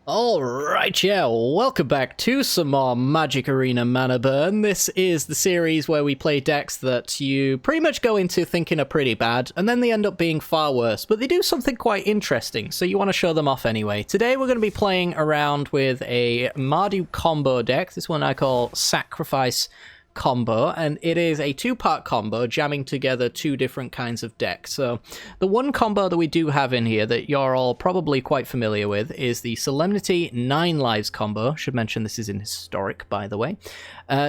Alright, yeah, welcome back to some more Magic Arena Mana Burn. This is the series where we play decks that you pretty much go into thinking are pretty bad, and then they end up being far worse, but they do something quite interesting, so you want to show them off anyway. Today we're going to be playing around with a Mardu combo deck. This one I call Sacrifice combo, and it is a two-part combo jamming together two different kinds of decks. So the one combo that we do have in here that you're all probably quite familiar with is the Solemnity 9 Lives combo. Should mention this is in Historic, by the way.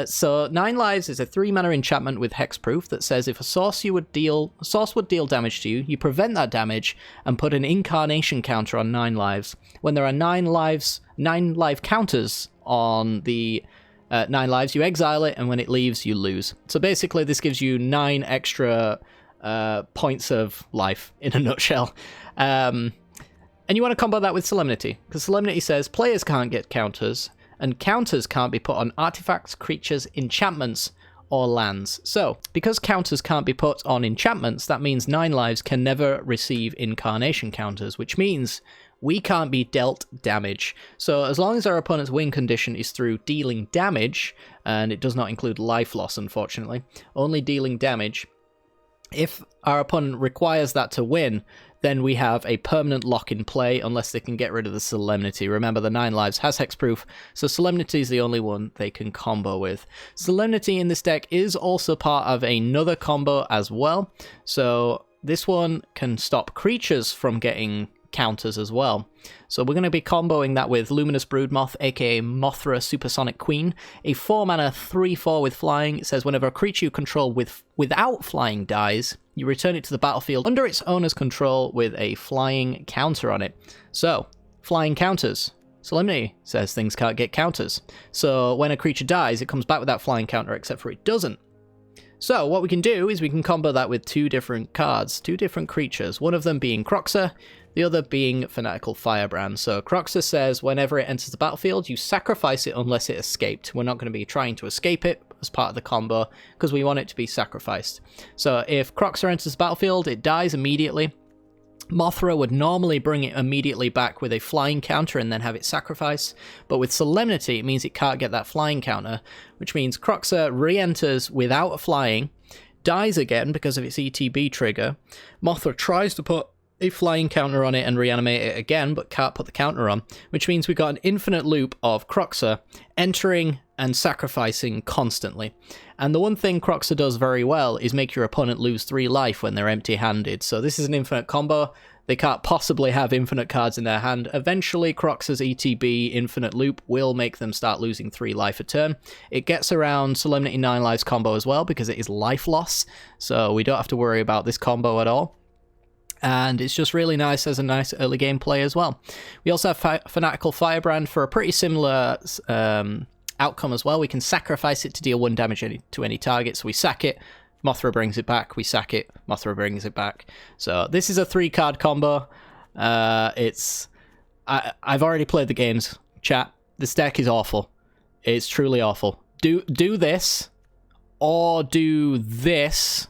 So 9 Lives is a 3-mana enchantment with hexproof that says if a source would deal damage to you, you prevent that damage and put an incarnation counter on 9 lives. When there are 9 life counters on the 9 lives, you exile it, and when it leaves, you lose. So basically, this gives you 9 extra points of life, in a nutshell. And you want to combo that with Solemnity, because Solemnity says players can't get counters, and counters can't be put on artifacts, creatures, enchantments, or lands. So, because counters can't be put on enchantments, that means 9 lives can never receive incarnation counters, which means we can't be dealt damage. So as long as our opponent's win condition is through dealing damage, and it does not include life loss, unfortunately, only dealing damage, if our opponent requires that to win, then we have a permanent lock in play unless they can get rid of the Solemnity. Remember, the 9 lives has hexproof, so Solemnity is the only one they can combo with. Solemnity in this deck is also part of another combo as well, so this one can stop creatures from getting counters as well. So we're going to be comboing that with Luminous Broodmoth, aka Mothra Supersonic Queen, a 4-mana 3/4 with flying. It says whenever a creature you control without flying dies, you return it to the battlefield under its owner's control with a flying counter on it. So, flying counters. Solemnity says things can't get counters. So when a creature dies, it comes back with that flying counter, except for it doesn't. So what we can do is we can combo that with two different cards, two different creatures, one of them being Croxa, the other being Fanatical Firebrand. So Croxa says whenever it enters the battlefield, you sacrifice it unless it escaped. We're not going to be trying to escape it as part of the combo because we want it to be sacrificed. So if Croxa enters the battlefield, it dies immediately. Mothra would normally bring it immediately back with a flying counter and then have it sacrifice, but with Solemnity it means it can't get that flying counter, which means Croxa re-enters without a flying, dies again because of its ETB trigger. Mothra tries to put a flying counter on it and reanimate it again, but can't put the counter on, which means we've got an infinite loop of Croxa entering and sacrificing constantly. And the one thing Croxa does very well is make your opponent lose 3 life when they're empty-handed. So this is an infinite combo. They can't possibly have infinite cards in their hand. Eventually, Croxa's ETB infinite loop will make them start losing 3 life a turn. It gets around Solemnity 9 lives combo as well because it is life loss, so we don't have to worry about this combo at all. And it's just really nice as a nice early game play as well. We also have Fanatical Firebrand for a pretty similar outcome as well. We can sacrifice it to deal 1 damage to any target, so we sack it, Mothra brings it back, we sack it, Mothra brings it back. So this is a 3-card combo. I've already played the games, chat. This deck is awful. It's truly awful. Do this, or do this,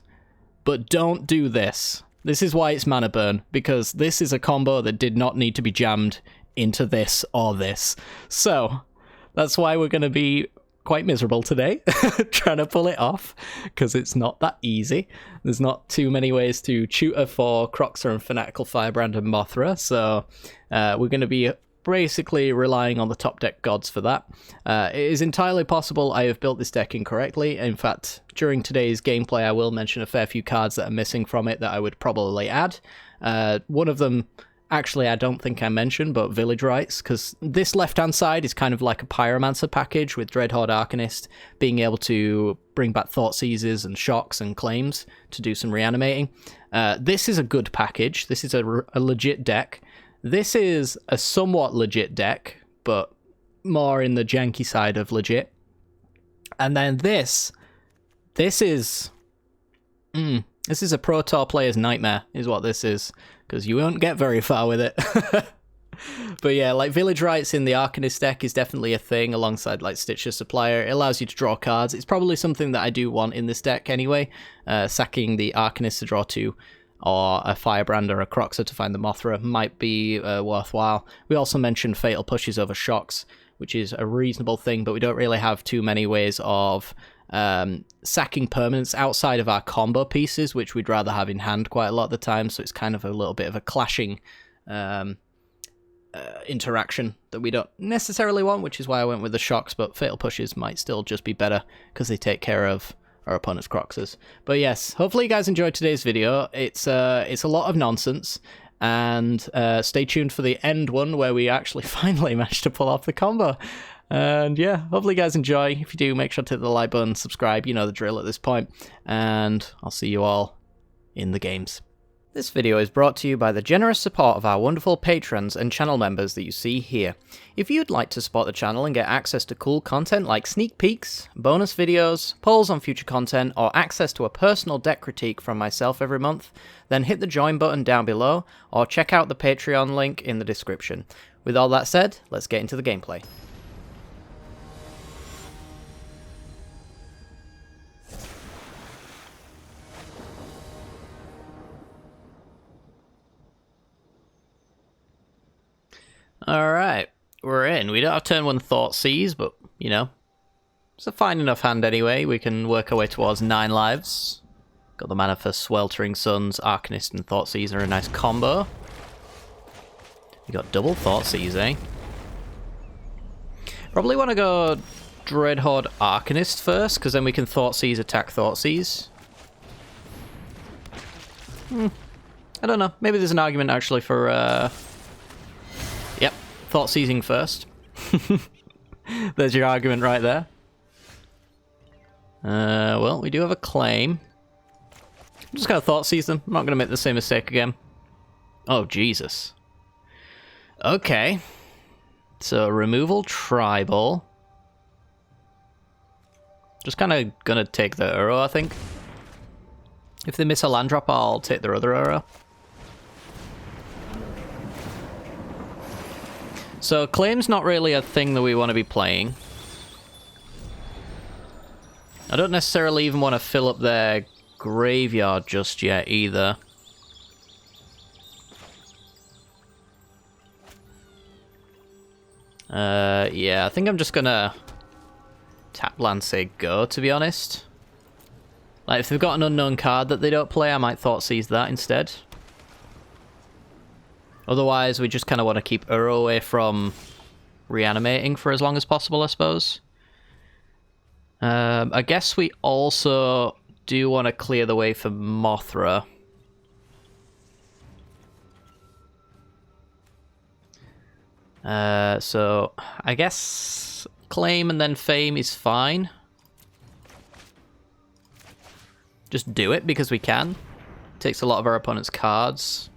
but don't do this. This is why it's Mana Burn, because this is a combo that did not need to be jammed into this or this. So that's why we're going to be quite miserable today, trying to pull it off, because it's not that easy. There's not too many ways to tutor for Croxa and Fanatical Firebrand and Mothra, so we're going to be basically relying on the top deck gods for that. It is entirely possible I have built this deck incorrectly. In fact, during today's gameplay I will mention a fair few cards that are missing from it that I would probably add. One of them, actually, I don't think I mentioned, but Village Rites, because this left-hand side is kind of like a Pyromancer package with Dreadhorde Arcanist, being able to bring back Thought Seizes and Shocks and Claims to do some reanimating. This is a good package. This is a legit deck. This is a somewhat legit deck, but more in the janky side of legit. And then this is a Pro Tour player's nightmare, is what this is, because you won't get very far with it. But yeah, like Village Rites in the Arcanist deck is definitely a thing, alongside like Stitcher Supplier. It allows you to draw cards. It's probably something that I do want in this deck anyway, sacking the Arcanist to draw 2. or a Firebrand or a Croxer to find the Mothra might be worthwhile. We also mentioned Fatal Pushes over Shocks, which is a reasonable thing, but we don't really have too many ways of sacking permanents outside of our combo pieces, which we'd rather have in hand quite a lot of the time, so it's kind of a little bit of a clashing interaction that we don't necessarily want, which is why I went with the Shocks, but Fatal Pushes might still just be better because they take care of our opponent's Croxers. But yes, hopefully you guys enjoyed today's video. It's a lot of nonsense, and stay tuned for the end one where we actually finally managed to pull off the combo. And yeah, hopefully you guys enjoy. If you do, make sure to hit the like button, subscribe, you know the drill at this point, and I'll see you all in the games. This video is brought to you by the generous support of our wonderful patrons and channel members that you see here. If you'd like to support the channel and get access to cool content like sneak peeks, bonus videos, polls on future content, or access to a personal deck critique from myself every month, then hit the join button down below, or check out the Patreon link in the description. With all that said, let's get into the gameplay. Alright, we're in. We don't have turn 1 Thoughtseize, but, you know, it's a fine enough hand anyway. We can work our way towards 9 lives. Got the mana for Sweltering Suns, Arcanist, and Thoughtseize are a nice combo. We got double Thoughtseize, eh? Probably want to go Dreadhorde Arcanist first, because then we can Thoughtseize attack Thoughtseize. I don't know. Maybe there's an argument actually for... Yep, Thoughtseizing first. There's your argument right there. Well, we do have a claim. I'm just going to Thoughtseize them. I'm not going to make the same mistake again. Oh, Jesus. Okay. So, removal tribal. Just kind of going to take the Uro, I think. If they miss a land drop, I'll take their other Uro. So, claim's not really a thing that we want to be playing. I don't necessarily even want to fill up their graveyard just yet, either. Yeah, I think I'm just gonna tap land, say go, to be honest. Like, if they've got an unknown card that they don't play, I might Thoughtseize that instead. Otherwise, we just kind of want to keep Uro away from reanimating for as long as possible, I suppose. I guess we also do want to clear the way for Mothra. So, I guess claim and then fame is fine. Just do it because we can. Takes a lot of our opponent's cards.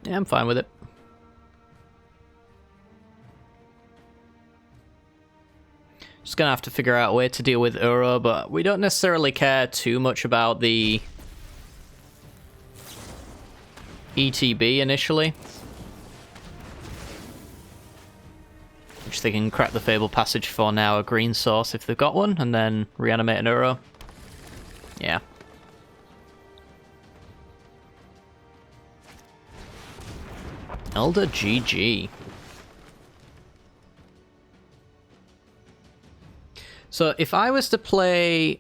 Yeah, I'm fine with it. Just gonna have to figure out a way to deal with Uro, but we don't necessarily care too much about the ETB initially. Which they can crack the Fable Passage for now, a green source if they've got one, and then reanimate an Uro. Yeah. Elder GG. So if I was to play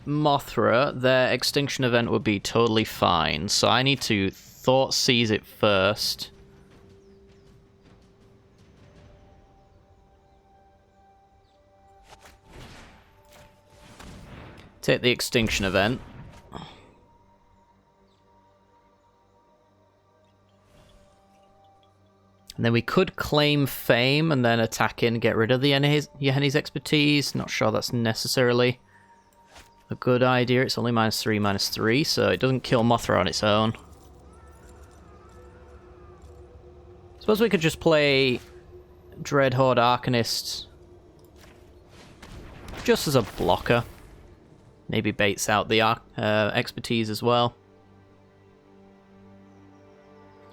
Mothra, their extinction event would be totally fine. So I need to Thoughtseize it first. Take the extinction event. And then we could claim fame and then attack in, get rid of the Yahenni's expertise. Not sure that's necessarily a good idea. It's only -3/-3, so it doesn't kill Mothra on its own. Suppose we could just play Dreadhorde Arcanist just as a blocker. Maybe baits out the expertise as well.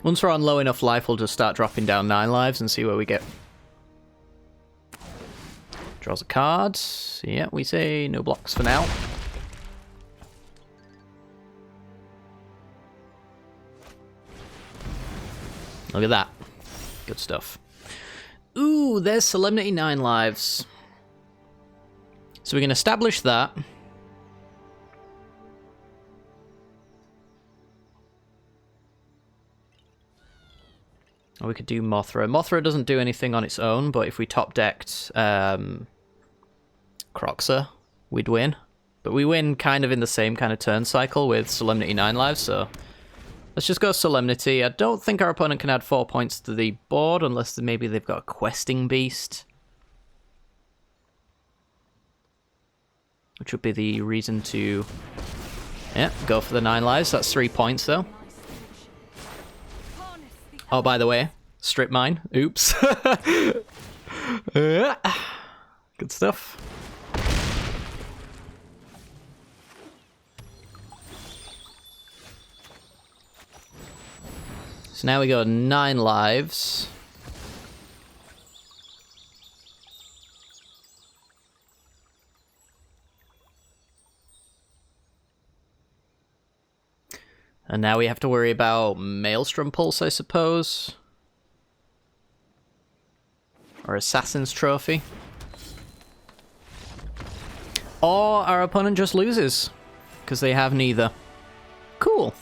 Once we're on low enough life, we'll just start dropping down 9 lives and see where we get. Draws a card. Yeah, we say no blocks for now. Look at that. Good stuff. Ooh, there's Solemnity 9 lives. So we can establish that. Or we could do Mothra. Mothra doesn't do anything on its own, but if we top-decked Croxa, we'd win. But we win kind of in the same kind of turn cycle with Solemnity 9 lives, so let's just go Solemnity. I don't think our opponent can add 4 points to the board unless maybe they've got a Questing Beast, which would be the reason to, yeah, go for the 9 lives. That's 3 points, though. Oh, by the way, strip mine. Oops. Good stuff. So now we got 9 lives. And now we have to worry about Maelstrom Pulse, I suppose. Or Assassin's Trophy. Or our opponent just loses, because they have neither. Cool.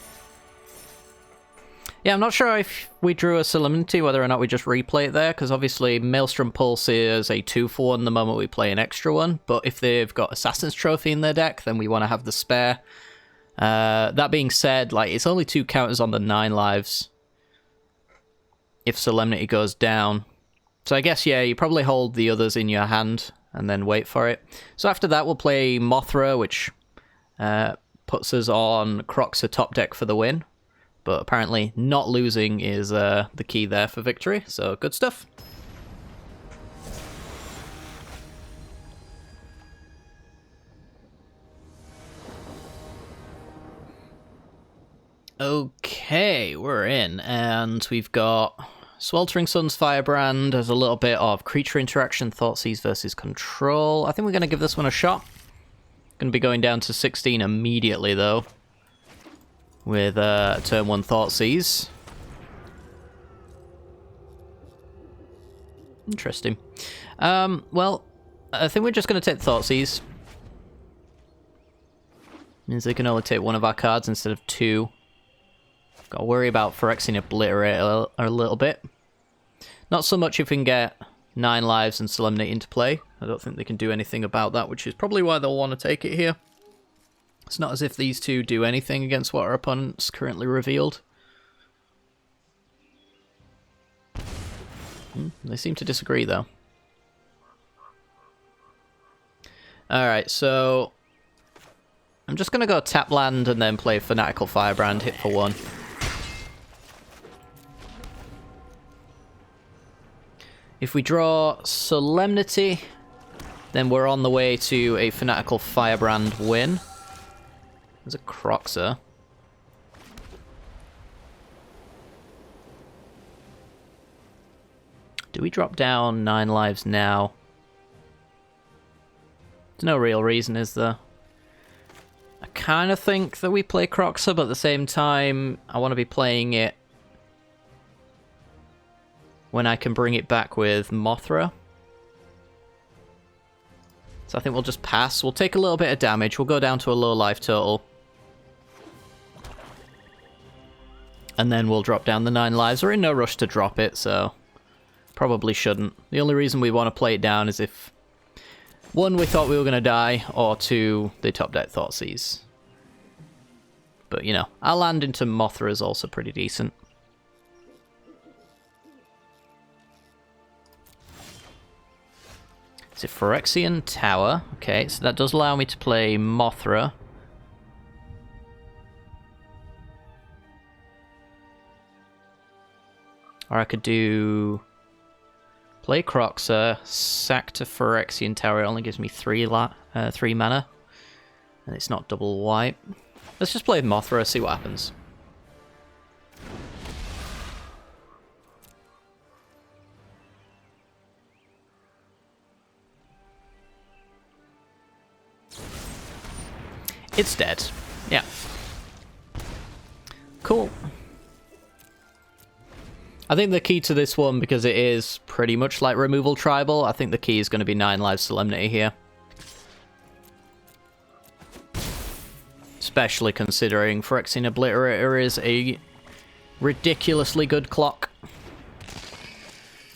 Yeah, I'm not sure if we drew a Solemnity, whether or not we just replay it there, because obviously Maelstrom Pulse is a 2-for-1 the moment we play an extra one, but if they've got Assassin's Trophy in their deck, then we want to have the spare. That being said, like, it's only 2 counters on the 9 lives if Solemnity goes down. So I guess, yeah, you probably hold the others in your hand and then wait for it. So after that, we'll play Mothra, which puts us on Croxa top deck for the win. But apparently not losing is the key there for victory, so good stuff. Okay, we're in, and we've got Sweltering Sun's Firebrand. There's a little bit of creature interaction, Thoughtseize versus Control. I think we're going to give this one a shot. Going to be going down to 16 immediately, though, with turn 1 Thoughtseize. Interesting. Well, I think we're just going to take Thoughtseize. Means they can only take 1 of our cards instead of 2. Got to worry about Phyrexian Obliterate a little bit. Not so much if we can get 9 lives and Solemnity into play. I don't think they can do anything about that, which is probably why they'll want to take it here. It's not as if these two do anything against what our opponent's currently revealed. They seem to disagree, though. Alright, so I'm just going to go tap land and then play Fanatical Firebrand, hit for 1. If we draw Solemnity, then we're on the way to a Fanatical Firebrand win. There's a Croxa. Do we drop down 9 lives now? There's no real reason, is there? I kind of think that we play Croxa, but at the same time, I want to be playing it when I can bring it back with Mothra. So I think we'll just pass. We'll take a little bit of damage. We'll go down to a low life total. And then we'll drop down the 9 lives. We're in no rush to drop it, so probably shouldn't. The only reason we want to play it down is if 1, we thought we were going to die, or 2, they top deck Thoughtseize. But, you know, our land into Mothra is also pretty decent. It's a Phyrexian Tower. Okay, so that does allow me to play Mothra. Or I could do play Croxa, sack to Phyrexian Tower. It only gives me 3 mana. And it's not double white. Let's just play Mothra, see what happens. It's dead. Yeah. Cool. I think the key to this one, because it is pretty much like Removal Tribal, I think the key is going to be 9 lives Solemnity here. Especially considering Phyrexian Obliterator is a ridiculously good clock.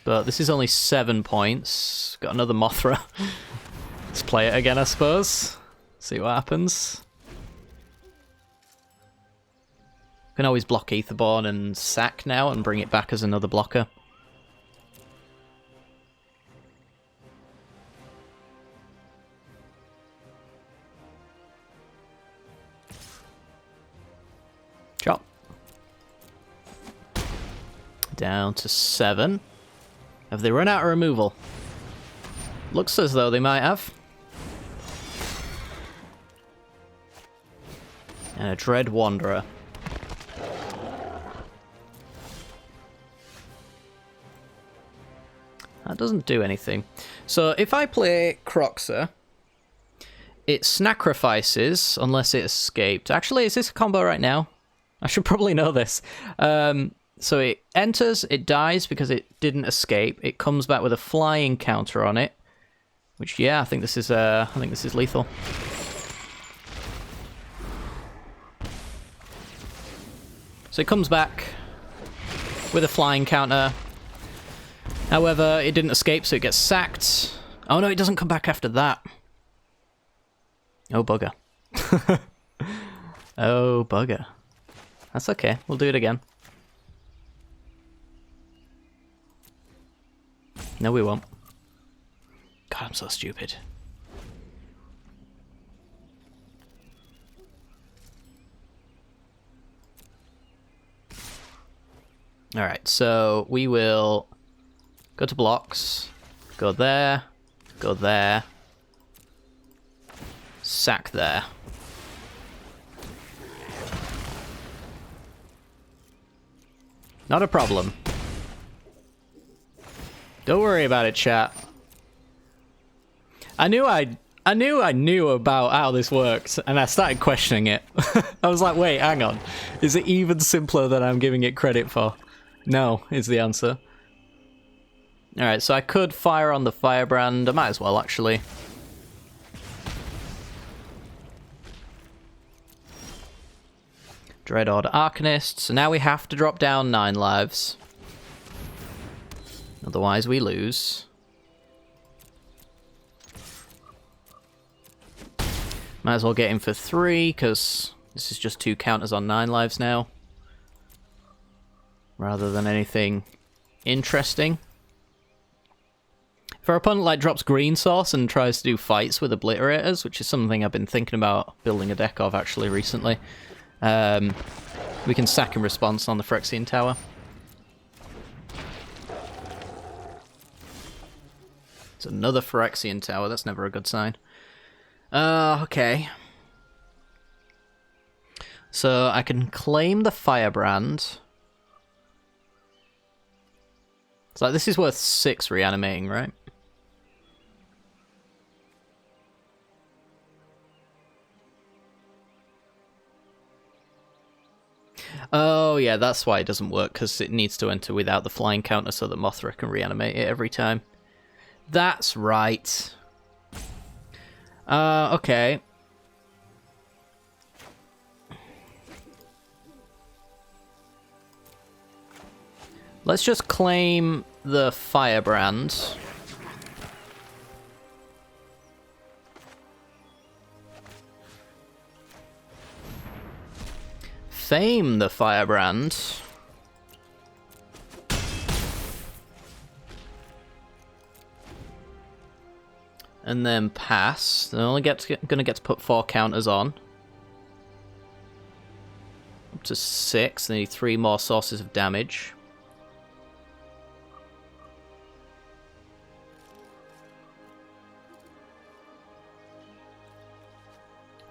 But this is only 7 points. Got another Mothra. Let's play it again, I suppose. See what happens. Can always block Aetherborn and sack now and bring it back as another blocker. Chop. Down to 7. Have they run out of removal? Looks as though they might have. And a Dread Wanderer. That doesn't do anything. So if I play Croxer, it sacrifices unless it escaped. Actually, is this a combo right now? I should probably know this. So it enters, it dies because it didn't escape. It comes back with a flying counter on it, which I think this is lethal. So it comes back with a flying counter. However, it didn't escape, so it gets sacked. Oh no, it doesn't come back after that. Oh bugger. Oh bugger. That's okay, we'll do it again. No, we won't. God, I'm so stupid. Alright, so we will go to blocks, go there, sack there. Not a problem. Don't worry about it, chat. I knew I knew about how this worked, and I started questioning it. I was like, wait, hang on. Is it even simpler than I'm giving it credit for? No, is the answer. Alright, so I could fire on the Firebrand. I might as well, actually. Dreadhorde Arcanist. So now we have to drop down 9 lives. Otherwise we lose. Might as well get him for 3, because this is just 2 counters on 9 lives now. Rather than anything interesting. If our opponent like drops Green Sauce and tries to do fights with Obliterators, which is something I've been thinking about building a deck of actually recently, we can sack in response on the Phyrexian Tower. It's another Phyrexian Tower, that's never a good sign. Okay. So I can claim the Firebrand. It's like, this is worth 6 reanimating, right? Oh, yeah, that's why it doesn't work, because it needs to enter without the flying counter so that Mothra can reanimate it every time. That's right. Okay. Let's just claim the Firebrand. Fame the Firebrand. And then pass. They're only gonna get to put 4 counters on. Up to 6. They need 3 more sources of damage.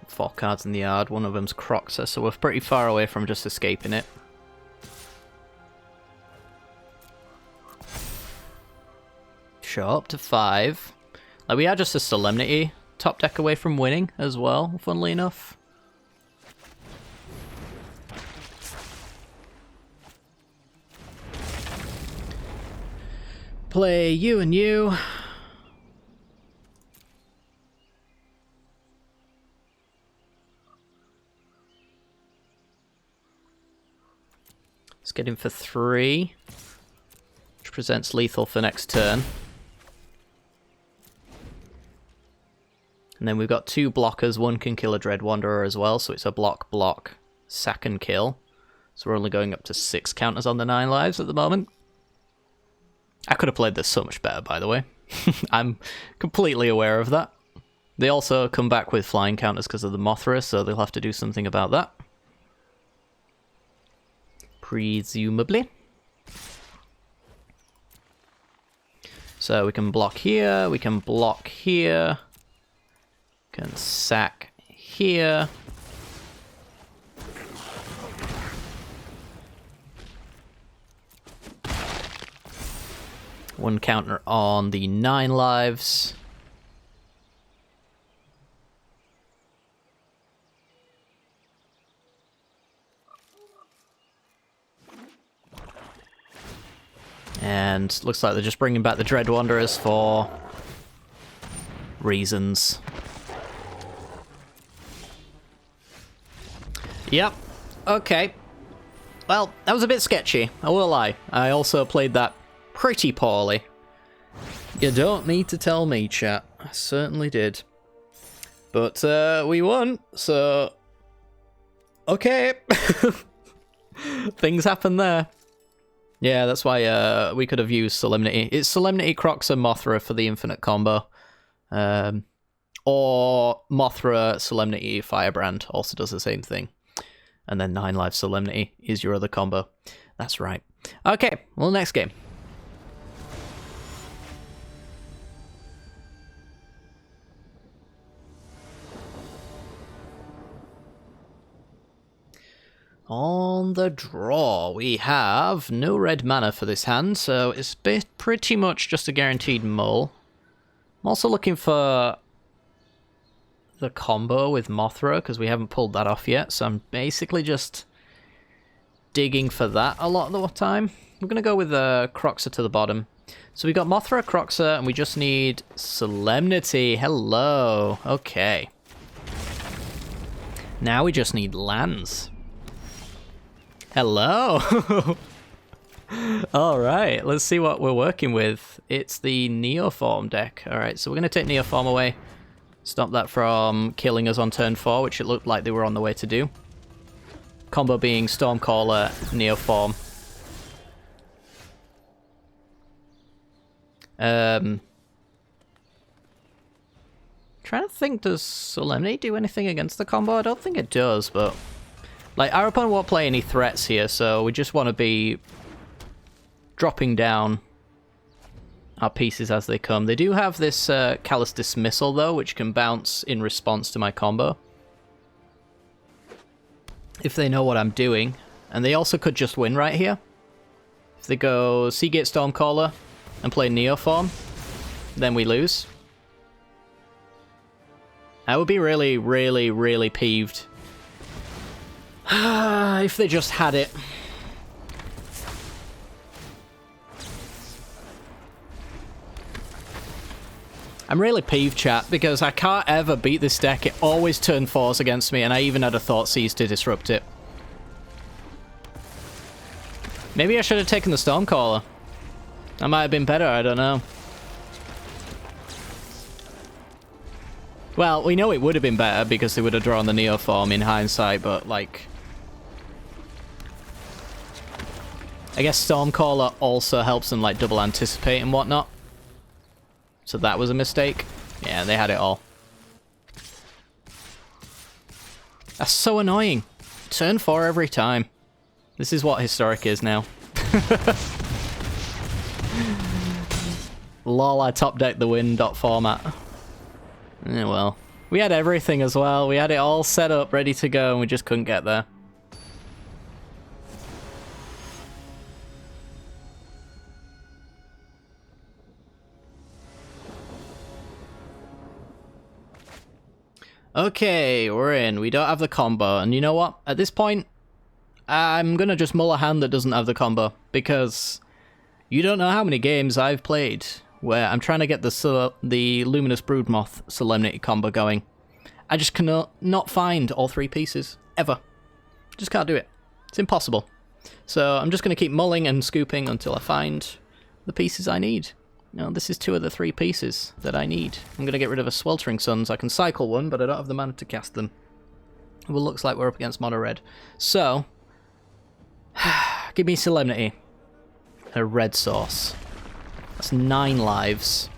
Four cards in the yard. One of them's Croxer, so we're pretty far away from just escaping it. Show up to 5. Like, we are just a Solemnity top deck away from winning as well, funnily enough. Play you and you. Let's get him for 3, which presents lethal for next turn. And then we've got 2 blockers. One can kill a Dread Wanderer as well, so it's a block, block, sack and kill. So we're only going up to 6 counters on the 9 lives at the moment. I could have played this so much better, by the way. I'm completely aware of that. They also come back with flying counters because of the Mothra, so they'll have to do something about that. Presumably. So we can block here, we can block here, can sack here. One counter on the 9 lives. And looks like they're just bringing back the Dread Wanderers for reasons. Yep. Okay. Well, that was a bit sketchy, I will lie. I also played that pretty poorly. You don't need to tell me, chat. I certainly did. But we won, so... Okay. Things happen there. Yeah, that's why we could have used Solemnity. It's Solemnity, Crocs, and Mothra for the infinite combo. Or Mothra, Solemnity, Firebrand also does the same thing. And then 9 life Solemnity is your other combo. That's right. Okay, well, next game. On the draw, we have no red mana for this hand, so it's pretty much just a guaranteed mull. I'm also looking for the combo with Mothra, because we haven't pulled that off yet, so I'm basically just digging for that a lot of the time. We're going to go with Croxer to the bottom. So we got Mothra, Croxer, and we just need Solemnity. Hello. Okay. Now we just need lands. Hello! Alright, let's see what we're working with. It's the Neoform deck. Alright, so we're going to take Neoform away. Stop that from killing us on turn 4, which it looked like they were on the way to do. Combo being Stormcaller, Neoform. Trying to think, does Solemnity do anything against the combo? I don't think it does, but... Like, our opponent won't play any threats here, so we just want to be dropping down our pieces as they come. They do have this Callous Dismissal, though, which can bounce in response to my combo. If they know what I'm doing. And they also could just win right here. If they go Seagate Stormcaller and play Neoform, then we lose. I would be really, really, really peeved if they just had it. I'm really peeved, chat, because I can't ever beat this deck. It always turn 4s against me, and I even had a Thoughtseize to disrupt it. Maybe I should have taken the Stormcaller. That might have been better, I don't know. Well, we know it would have been better because they would have drawn the Neoform in hindsight, but, like... I guess Stormcaller also helps them, like, double anticipate and whatnot. So that was a mistake. Yeah, they had it all. That's so annoying. Turn 4 every time. This is what Historic is now. Lol, I top decked the win format. Yeah, well. We had everything as well. We had it all set up, ready to go, and we just couldn't get there. Okay, we're in. We don't have the combo, and you know what? At this point, I'm gonna just mull a hand that doesn't have the combo, because You don't know how many games I've played where I'm trying to get the Luminous Broodmoth Solemnity combo going. I just cannot not find all 3 pieces, ever. Just can't do it. It's impossible. So I'm just going to keep mulling and scooping until I find the pieces I need. Now, this is 2 of the 3 pieces that I need. I'm going to get rid of a Sweltering Suns. I can cycle one, but I don't have the mana to cast them. Well, looks like we're up against mono red. So, give me Solemnity. A red source. That's 9 lives.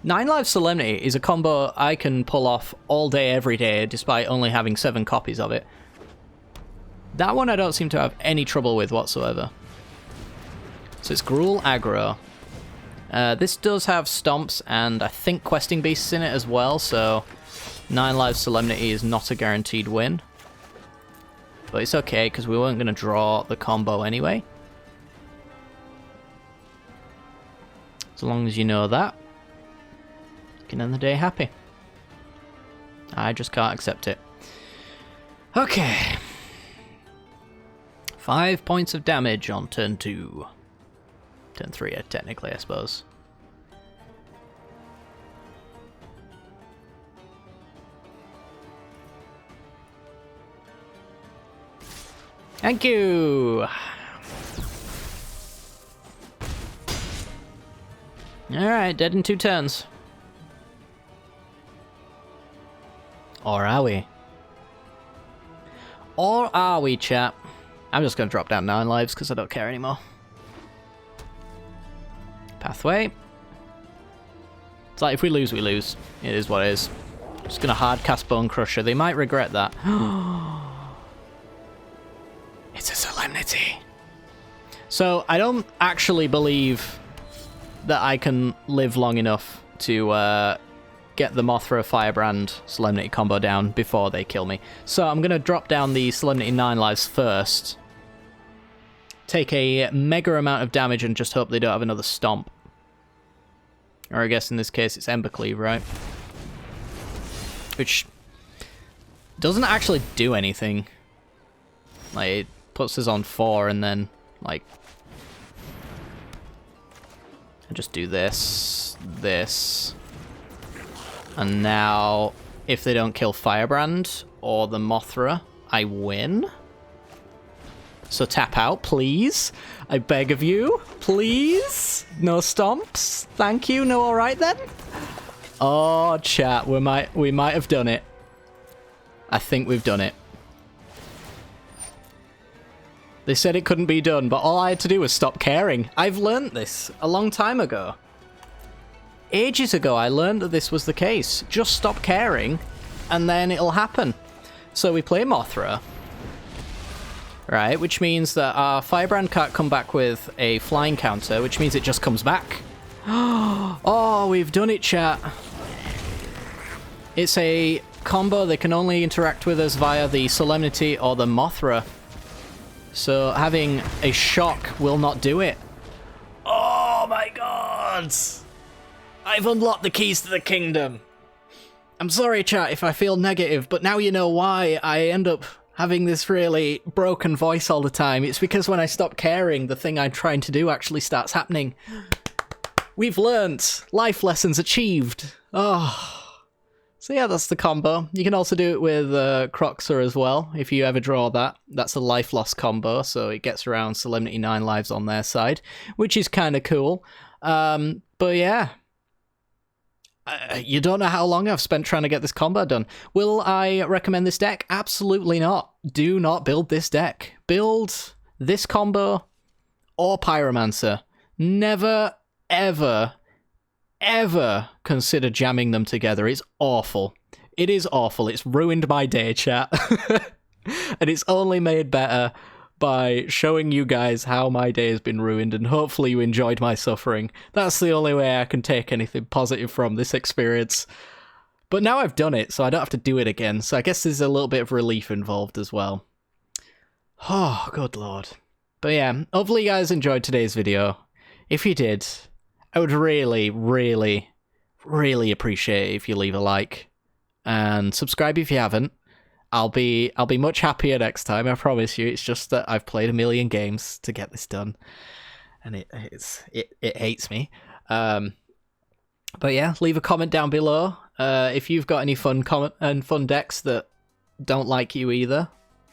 9 lives Solemnity is a combo I can pull off all day, every day, despite only having 7 copies of it. That one I don't seem to have any trouble with whatsoever. So it's Gruul aggro. This does have Stomps and I think Questing Beasts in it as well, so 9 lives Solemnity is not a guaranteed win. But it's okay, because we weren't going to draw the combo anyway. As long as you know that, you can end the day happy. I just can't accept it. Okay. 5 points of damage on turn 2. Turn 3, technically, I suppose. Thank you! Alright, dead in 2 turns. Or are we? Or are we, chat? I'm just going to drop down 9 lives because I don't care anymore. Pathway. It's like if we lose, we lose. It is what it is. Just going to hard cast Bone Crusher. They might regret that. It's a Solemnity. So I don't actually believe that I can live long enough to get the Mothra Firebrand Solemnity combo down before they kill me. So I'm going to drop down the Solemnity 9 lives first. Take a mega amount of damage and just hope they don't have another Stomp. Or I guess in this case it's Embercleave, right? Which doesn't actually do anything. Like, it puts us on 4 and then, like... I just do this, this... And now, if they don't kill Firebrand or the Mothra, I win. So tap out, please. I beg of you, please. No Stomps. Thank you. No, all right then. Oh, chat, we might have done it. I think we've done it. They said it couldn't be done, but all I had to do was stop caring. I've learned this a long time ago. Ages ago, I learned that this was the case. Just stop caring, and then it'll happen. So we play Mothra, right? Which means that our Firebrand can't come back with a flying counter, which means it just comes back. Oh, we've done it, chat. It's a combo that can only interact with us via the Solemnity or the Mothra. So having a shock will not do it. Oh my god! I've unlocked the keys to the kingdom. I'm sorry, chat, if I feel negative, but now you know why I end up having this really broken voice all the time. It's because when I stop caring, the thing I'm trying to do actually starts happening. We've learnt. Life lessons achieved. Oh. So yeah, that's the combo. You can also do it with Croxer as well, if you ever draw that. That's a life loss combo, so it gets around Solemnity 9 lives on their side, which is kind of cool. But yeah. You don't know how long I've spent trying to get this combo done. Will I recommend this deck? Absolutely not. Do not build this deck. Build this combo or Pyromancer. Never, ever, ever consider jamming them together. It's awful. It is awful. It's ruined my day, chat. And it's only made better by showing you guys how my day has been ruined, and hopefully you enjoyed my suffering. That's the only way I can take anything positive from this experience. But now I've done it, so I don't have to do it again, so I guess there's a little bit of relief involved as well. Oh, good lord. But yeah, hopefully you guys enjoyed today's video. If you did, I would really, really, really appreciate it if you leave a like. And subscribe if you haven't. I'll be much happier next time, I promise you. It's just that I've played a million games to get this done. and it hates me. But yeah, leave a comment down below if you've got any fun decks that don't like you either.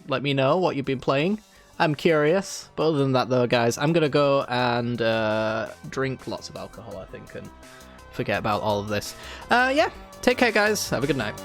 Let me know what you've been playing. I'm curious. But other than that, though, guys, I'm gonna go and drink lots of alcohol, I think, and forget about all of this. Yeah, take care, guys. Have a good night.